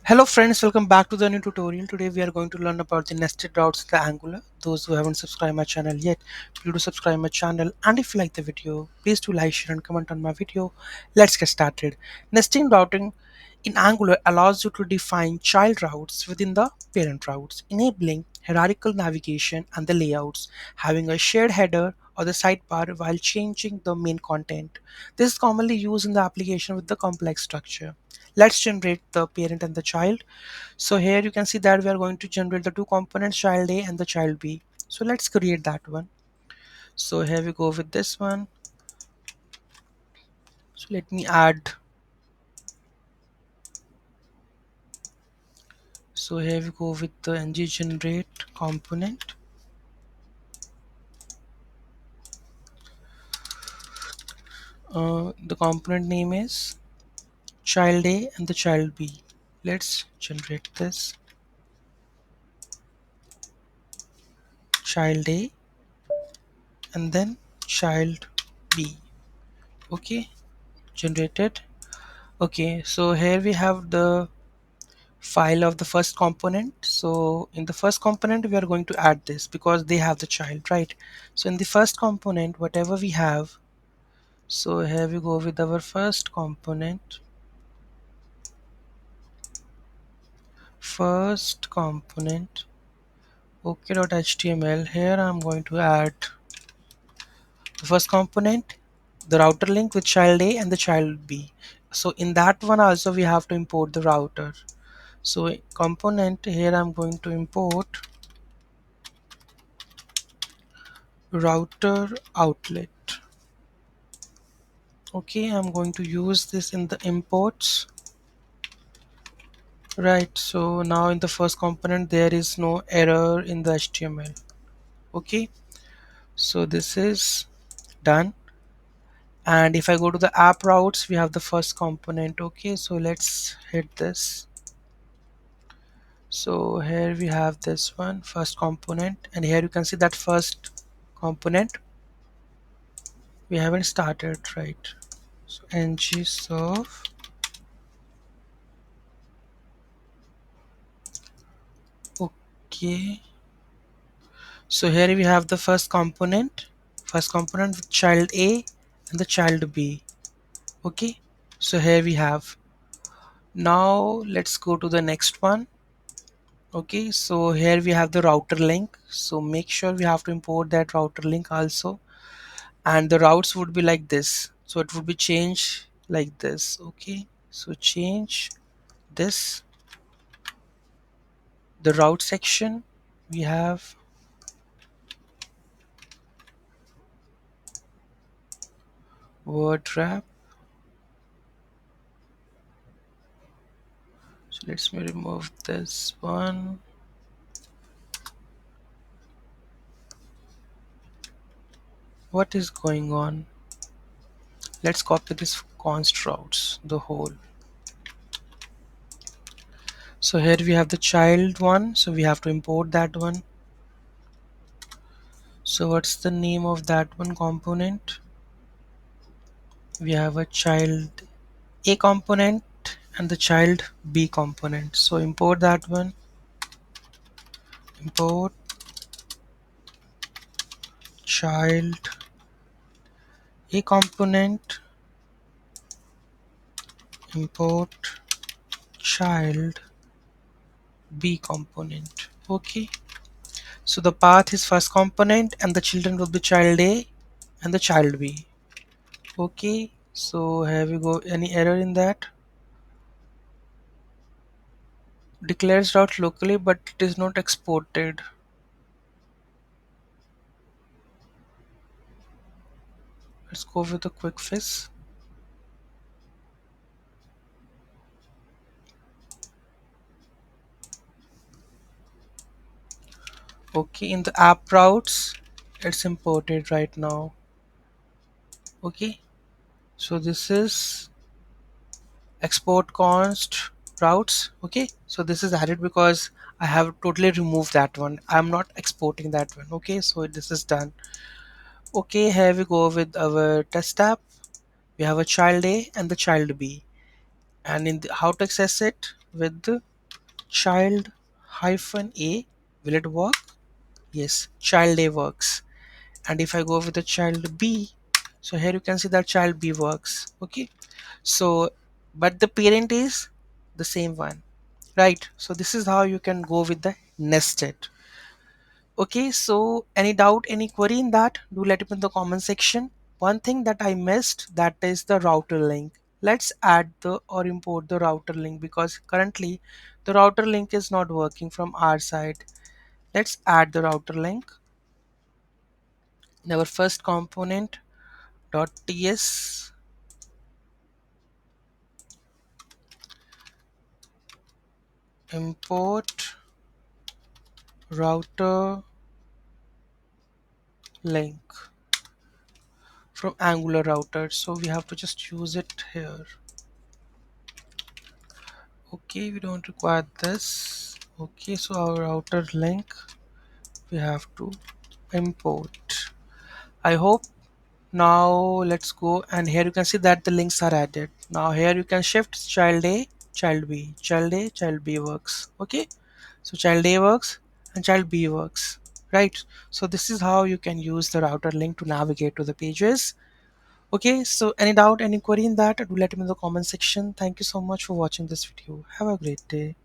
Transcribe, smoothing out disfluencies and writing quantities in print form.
Hello friends, welcome back to the new tutorial. Today we are going to learn about the nested routes in the Angular. Those who haven't subscribed my channel yet, please do subscribe my channel, and if you like the video, please do like, share and comment on my video. Let's get started. Nesting routing in Angular allows you to define child routes within the parent routes, enabling hierarchical navigation and the layouts, having a shared header or the sidebar while changing the main content. This is commonly used in the application with the complex structure. Let's generate the parent and the child. So here you can see that we are going to generate the two components, child A and the child B. So let's create that one. So here we go with this one. So let me add. So here we go with the ng generate component. The component name is child A and the child B. Let's generate this child A and then child B. Okay, generated. Okay, so here we have the file of the first component. So in the first component we are going to add this because they have the child, right? So in the first component, whatever we have, so here we go with our first component. First component, okay.html. Here I'm going to add the first component, the router link with child A and the child B. So in that one also we have to import the router. So component, here I'm going to import router outlet. Okay, I'm going to use this in the imports. Right, so now in the first component there is no error in the HTML. Okay, so this is done. And if I go to the app routes, we have the first component. Okay, so let's hit this. So here we have this one, first component, and here you can see that first component we haven't started, right? So ng serve. Okay, so here we have the first component with child A and the child B. Okay, so here we have. Now let's go to the next one. Okay, so here we have the router link. So make sure we have to import that router link also. And the routes would be like this. So it would be changed like this. Okay, so change this. The route section we have word wrap. So let's me remove this one. What is going on? Let's copy this const routes, the whole. So here we have the child one, so we have to import that one. So what's the name of that one component? We have a child A component and the child B component. So import that one. Import child A component. Import child B component. Okay. So the path is first component and the children will be child A and the child B. Okay. So here we go. Any error in that? Declares route locally, but it is not exported. Let's go with the quick fix. Okay, in the app routes, it's imported right now. Okay, so this is export const routes. Okay, so this is added because I have totally removed that one. I'm not exporting that one. Okay, so this is done. Okay, here we go with our test app. We have a child A and the child B, and in the, how to access it with the child hyphen A, will it work? Yes, child A works. And if I go with the child B, so here you can see that child B works. Okay, so but the parent is the same one, right? So this is how you can go with the nested. Okay, so any doubt, any query in that, do let it in the comment section. One thing that I missed, that is the router link. Let's add the or import the router link, because currently the router link is not working from our side. Let's add the router link in our first component .ts import router link from Angular router. So we have to just use it here. Okay, we don't require this. Okay, so our router link we have to import. I hope now let's go, and here you can see that the links are added. Now here you can shift child A, child B, child A, child B works. Okay, so child A works and child B works, right? So this is how you can use the router link to navigate to the pages. Okay, so any doubt, any query in that, do let me in the comment section. Thank you so much for watching this video. Have a great day.